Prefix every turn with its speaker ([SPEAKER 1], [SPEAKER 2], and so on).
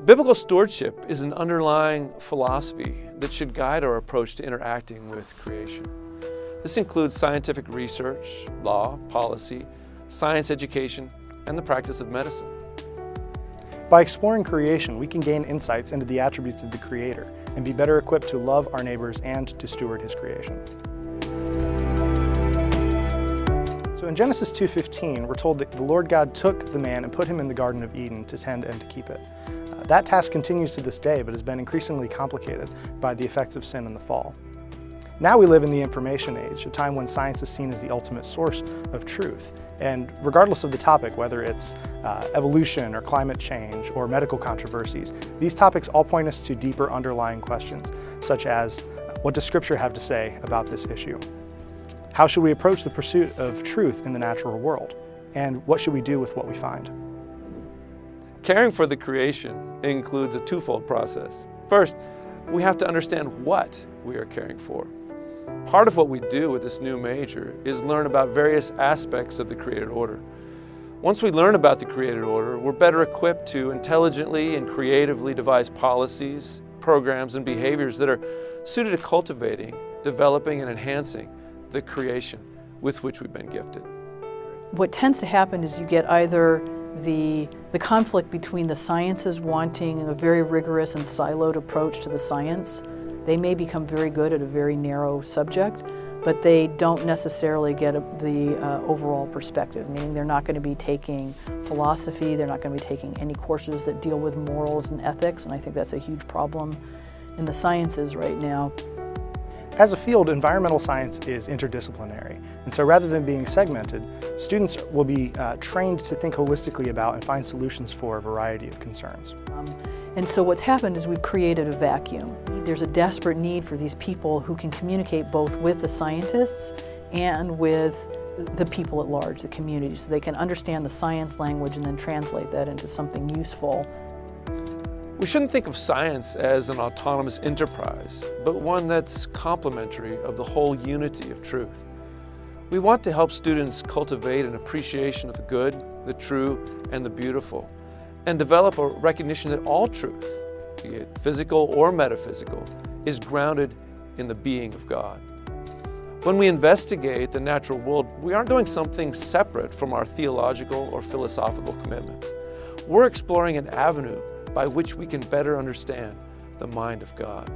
[SPEAKER 1] Biblical stewardship is an underlying philosophy that should guide our approach to interacting with creation. This includes scientific research, law, policy, science education, and the practice of medicine.
[SPEAKER 2] By exploring creation, we can gain insights into the attributes of the Creator and be better equipped to love our neighbors and to steward His creation. So in Genesis 2:15, we're told that the Lord God took the man and put him in the Garden of Eden to tend and to keep it. That task continues to this day, but has been increasingly complicated by the effects of sin and the fall. Now we live in the information age, a time when science is seen as the ultimate source of truth. And regardless of the topic, whether it's evolution or climate change or medical controversies, these topics all point us to deeper underlying questions, such as what does Scripture have to say about this issue? How should we approach the pursuit of truth in the natural world? And what should we do with what we find?
[SPEAKER 1] Caring for the creation includes a twofold process. First, we have to understand what we are caring for. Part of what we do with this new major is learn about various aspects of the created order. Once we learn about the created order, we're better equipped to intelligently and creatively devise policies, programs, and behaviors that are suited to cultivating, developing, and enhancing the creation with which we've been gifted.
[SPEAKER 3] What tends to happen is you get either the conflict between the sciences wanting a very rigorous and siloed approach to the science. They may become very good at a very narrow subject, but they don't necessarily get the overall perspective, meaning they're not going to be taking philosophy, they're not going to be taking any courses that deal with morals and ethics, and I think that's a huge problem in the sciences right now.
[SPEAKER 2] As a field, environmental science is interdisciplinary, and so rather than being segmented, students will be trained to think holistically about and find solutions for a variety of concerns.
[SPEAKER 3] And so what's happened is we've created a vacuum. There's a desperate need for these people who can communicate both with the scientists and with the people at large, the community, so they can understand the science language and then translate that into something useful.
[SPEAKER 1] We shouldn't think of science as an autonomous enterprise, but one that's complementary of the whole unity of truth. We want to help students cultivate an appreciation of the good, the true, and the beautiful, and develop a recognition that all truth, be it physical or metaphysical, is grounded in the being of God. When we investigate the natural world, we aren't doing something separate from our theological or philosophical commitments. We're exploring an avenue by which we can better understand the mind of God.